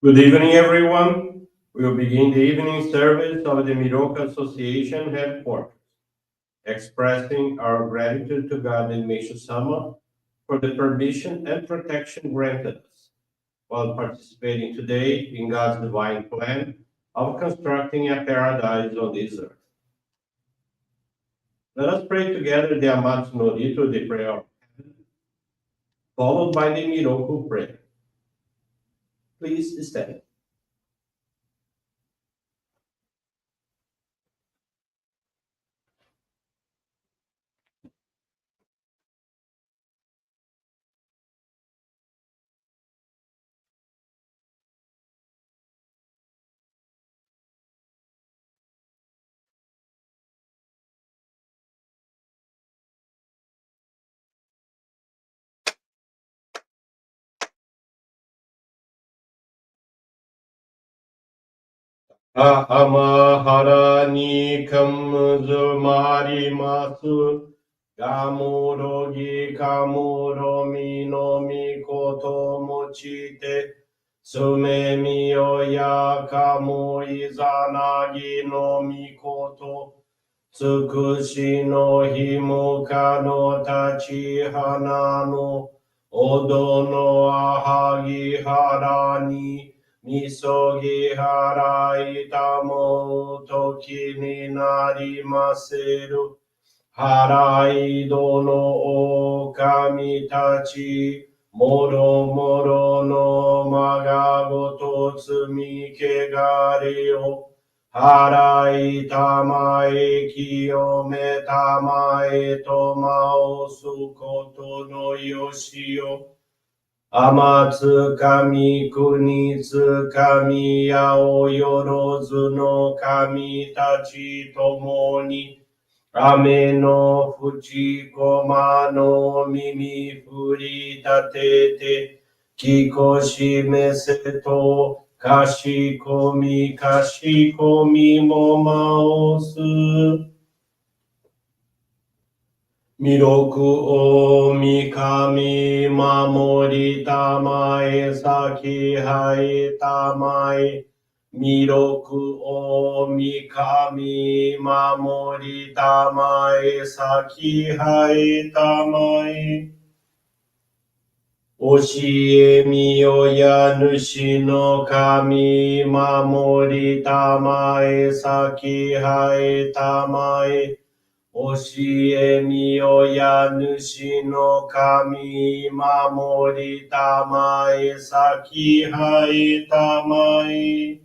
Good evening, everyone. We will begin the evening service of the Miroku Association headquarters, expressing our gratitude to God and Meishu-sama for the permission and protection granted us while participating today in God's divine plan of constructing a paradise on this earth. Let us pray together the Amatsu-Norito, the prayer of heaven, followed by the Miroku Prayer. Please stand. Amahara ni kamuzumarimasu. Gamuro kamuro mi no mikoto mochite. Sume mi oya kamu izanagi no mikoto. Tsukushi no himuka no tachi hana no. Odo no ahagi harani. Misogi harai tamo toki ni narimaseru. Harai dono o kami tachi. Moro moro no magago totsumi kegare o. Harai tamae kiyome tamae tomao sukoto no yoshio. Amatsu kami kunitsu kami yao yorozu no kami tachi tomo ni. Ame no fujikoma no mimi furi tatete. Kikoshi meseto kashikomi momaosu. Miroku o mikami mamori tamae saki hai tamae. Miroku o mikami mamori tamae saki hai tamae. Oshie mi oya nushi no kami mamori tamae saki hai tamae. Oshie mi oya nushi no kami mamori tamae saki hai tamae.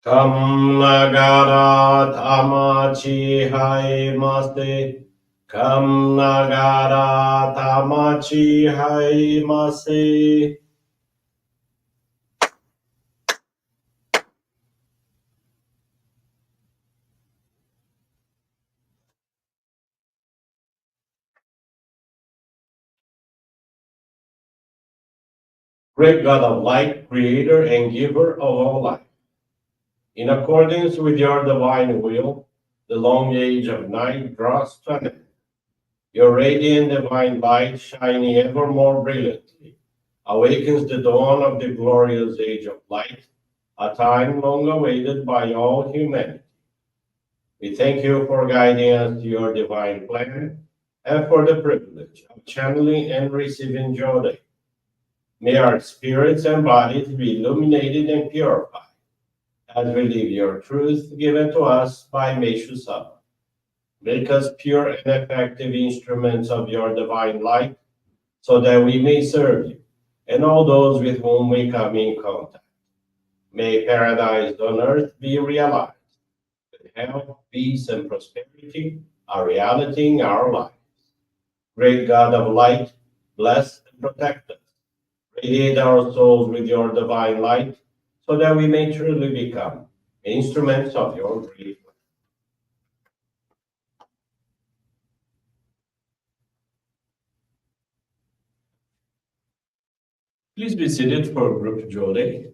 Kam nagara tamachi hai mase. Kam nagara tamachi hai mase. Great God of light, creator and giver of all life. In accordance with your divine will, the long age of night draws to an end. Your radiant divine light, shining ever more brilliantly, awakens the dawn of the glorious age of light, a time long awaited by all humanity. We thank you for guiding us to your divine plan and for the privilege of channeling and receiving Johrei. May our spirits and bodies be illuminated and purified as we live your truth given to us by Meishu-sama. Make us pure and effective instruments of your divine light so that we may serve you and all those with whom we come in contact. May paradise on earth be realized, with health, peace, and prosperity a reality in our lives. Great God of light, bless and protect us. Radiate our souls with your divine light so that we may truly become instruments of your great will. Please be seated for group Johrei.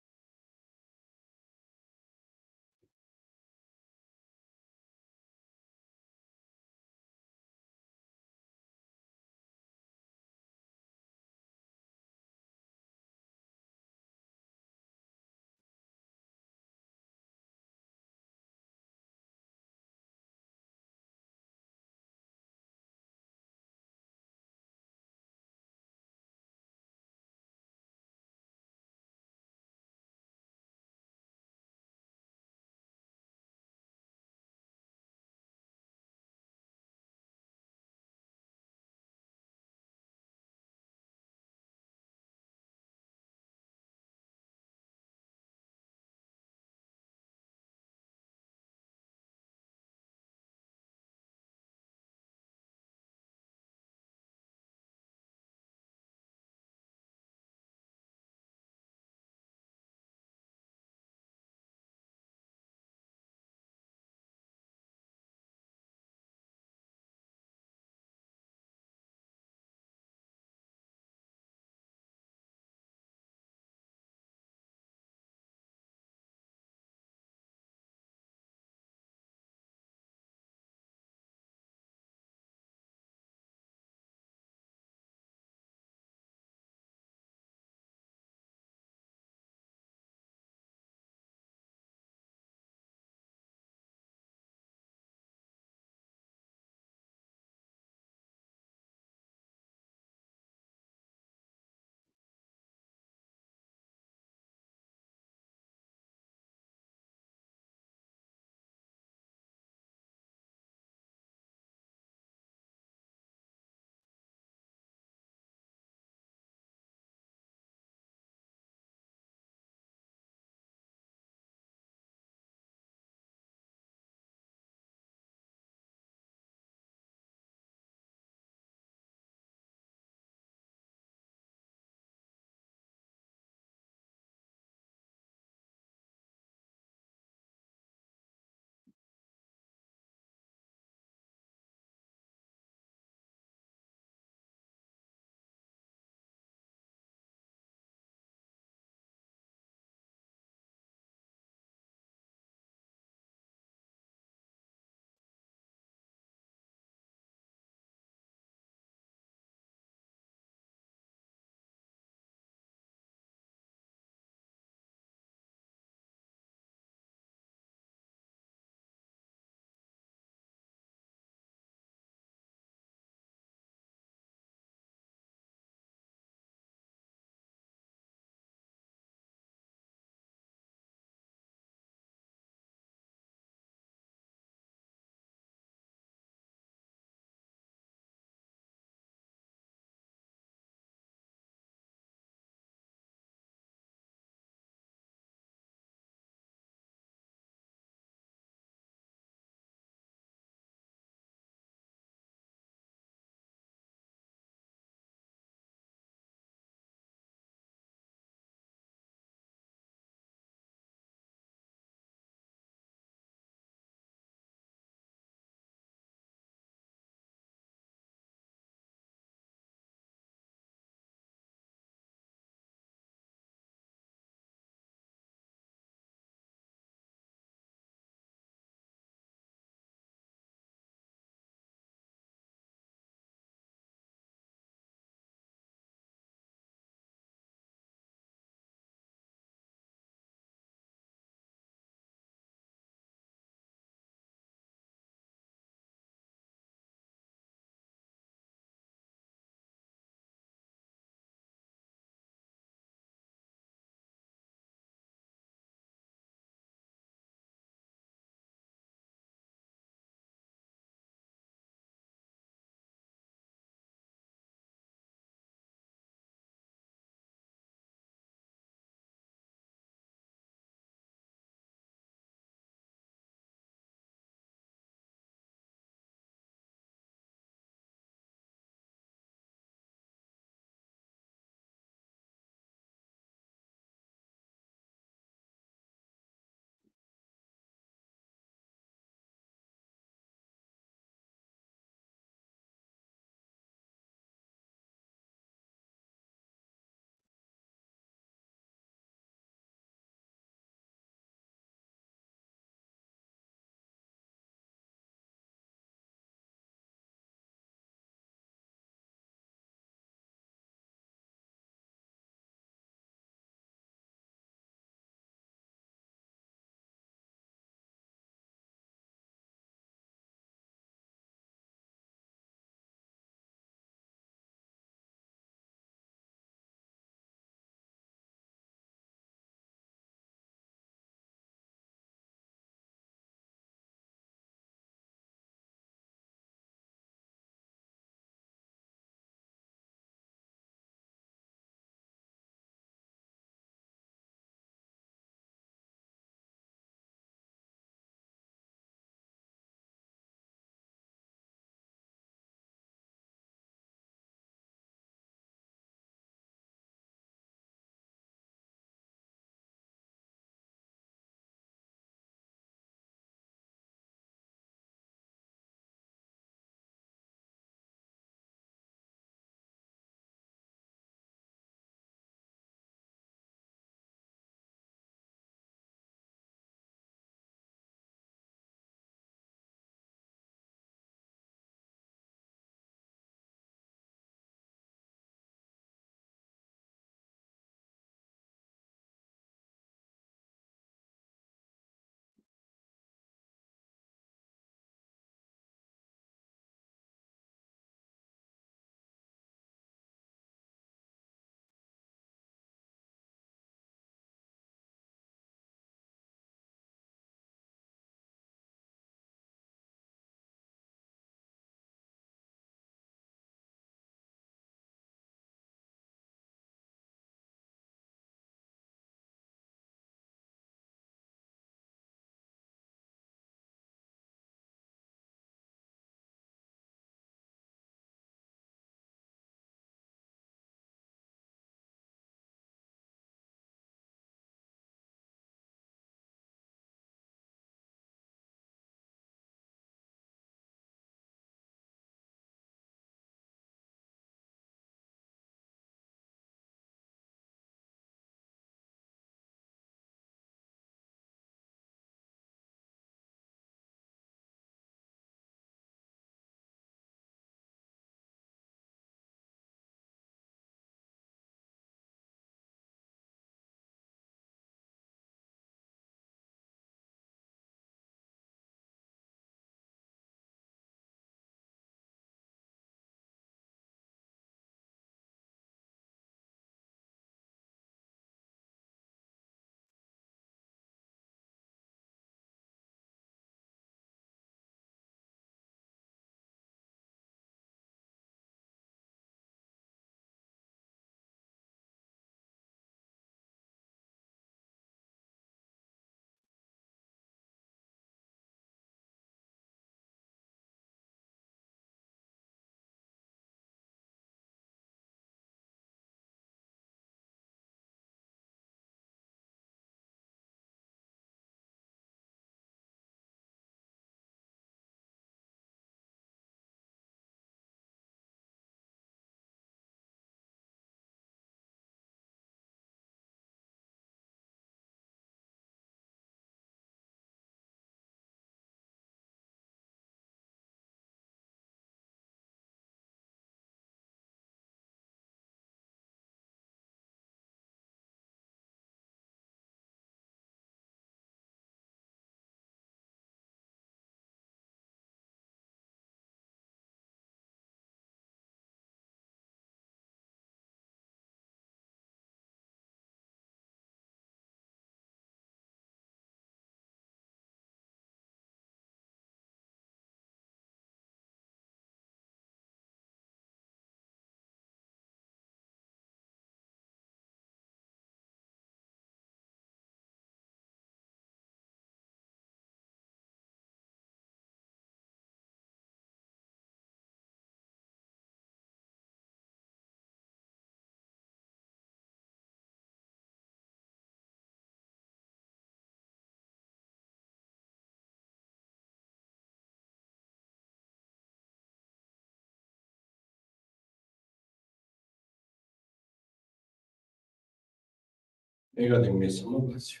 May God and Meishu-sama bless you.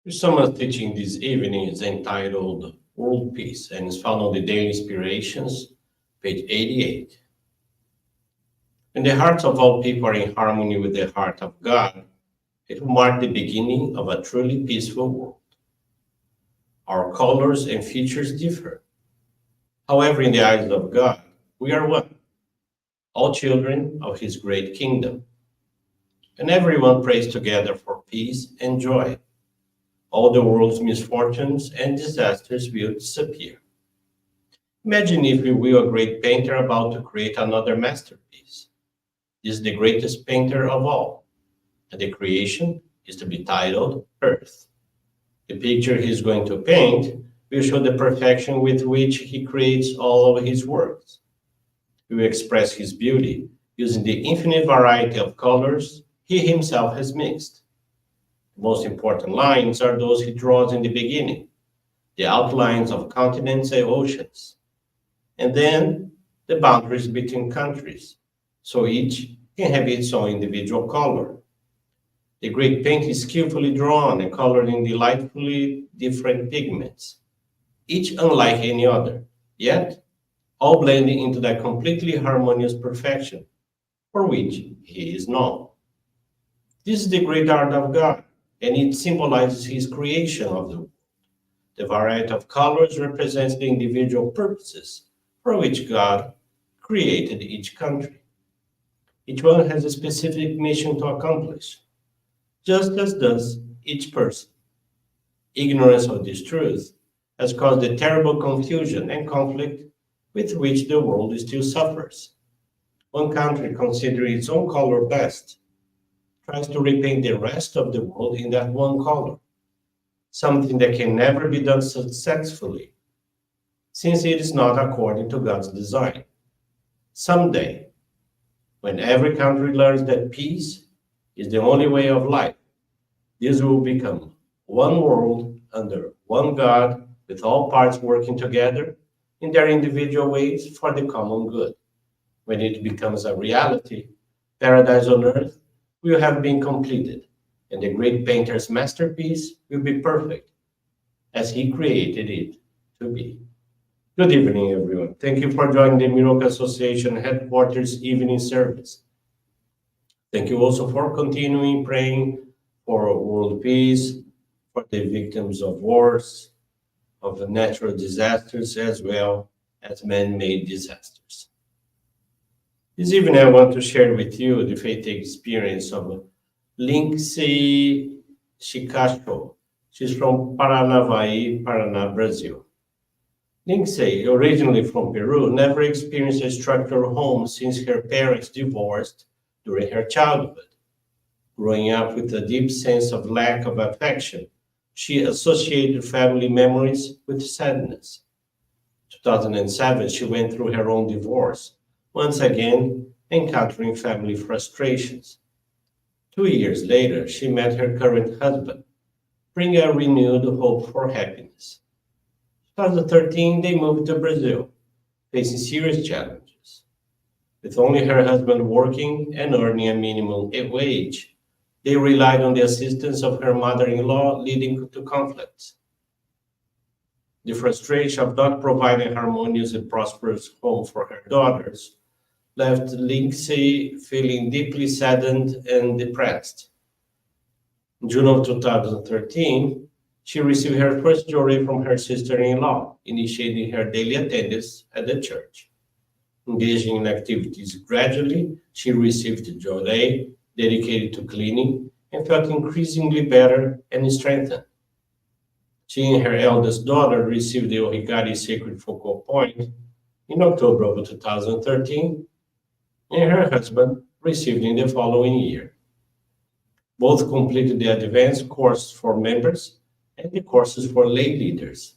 Meishu-sama's teaching this evening is entitled World Peace and is found on the Daily Inspirations, page 88. When the hearts of all people are in harmony with the heart of God, it will mark the beginning of a truly peaceful world. Our colors and features differ. However, in the eyes of God, we are one, all children of His great kingdom. And everyone prays together for peace and joy. All the world's misfortunes and disasters will disappear. Imagine, if you will, a great painter about to create another masterpiece. This is the greatest painter of all, and the creation is to be titled Earth. The picture he is going to paint will show the perfection with which he creates all of his works. He will express his beauty using the infinite variety of colors he himself has mixed. The most important lines are those he draws in the beginning, the outlines of continents and oceans, and then the boundaries between countries, so each can have its own individual color. The great paint is skillfully drawn and colored in delightfully different pigments, each unlike any other, yet all blending into that completely harmonious perfection for which he is known. This is the great art of God, and it symbolizes his creation of the world. The variety of colors represents the individual purposes for which God created each country. Each one has a specific mission to accomplish, just as does each person. Ignorance of this truth has caused the terrible confusion and conflict with which the world still suffers. One country, considering its own color best, tries to repaint the rest of the world in that one color, something that can never be done successfully, since it is not according to God's design. Someday, when every country learns that peace is the only way of life, this will become one world under one God, with all parts working together in their individual ways for the common good. When it becomes a reality, paradise on earth will have been completed, and the great painter's masterpiece will be perfect as he created it to be. Good evening, everyone. Thank you for joining the Miroku Association headquarters evening service. Thank you also for continuing praying for world peace, for the victims of wars, of the natural disasters, as well as man-made disasters. This evening, I want to share with you the faith experience of Lindsay Shikasho. She's from Paranavaí, Paraná, Brazil. Lindsay, originally from Peru, never experienced a structural home since her parents divorced during her childhood. Growing up with a deep sense of lack of affection, she associated family memories with sadness. 2007, she went through her own divorce, once again encountering family frustrations. 2 years later, she met her current husband, bringing a renewed hope for happiness. 2013, they moved to Brazil, facing serious challenges. With only her husband working and earning a minimum wage, they relied on the assistance of her mother-in-law, leading to conflicts. The frustration of not providing a harmonious and prosperous home for her daughters left Lindsay feeling deeply saddened and depressed. In June of 2013, she received her first Johrei from her sister-in-law, initiating her daily attendance at the church. Engaging in activities gradually, she received the Johrei dedicated to cleaning and felt increasingly better and strengthened. She and her eldest daughter received the Ohigari Sacred Focal Point in October of 2013, and her husband received in the following year. Both completed the advanced course for members and the courses for lay leaders,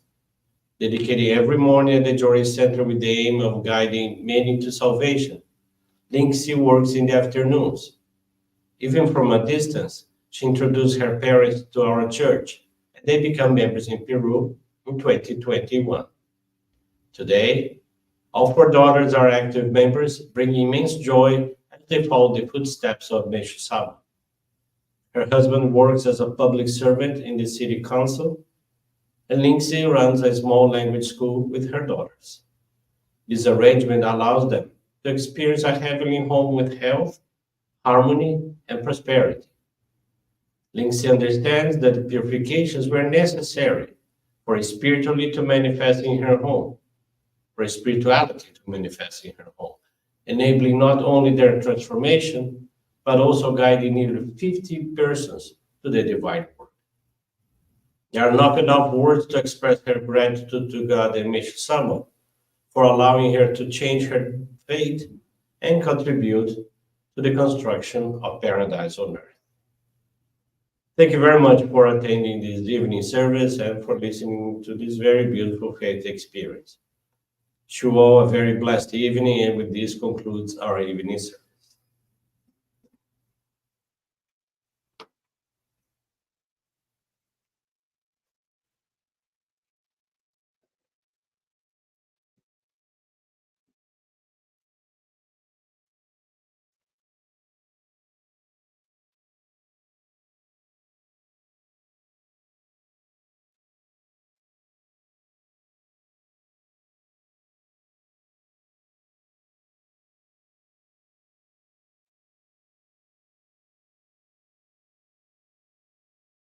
dedicated every morning at the Johrei Center with the aim of guiding many to salvation. Lindsay works in the afternoons. Even from a distance, she introduced her parents to our church, and they become members in Peru in 2021. Today, all four daughters are active members, bringing immense joy as they follow the footsteps of Meishu-sama. Her husband works as a public servant in the city council, and Lindsay runs a small language school with her daughters. This arrangement allows them to experience a heavenly home with health, harmony, and prosperity. Lindsay understands that the purifications were necessary for spiritually to manifest in her home, for spirituality to manifest in her home, enabling not only their transformation, but also guiding nearly 50 persons to the divine work. There are not enough words to express her gratitude to God and Meishu-sama for allowing her to change her fate and contribute to the construction of paradise on earth. Thank you very much for attending this evening service and for listening to this very beautiful faith experience. Wish you all a very blessed evening, and with this concludes our evening service.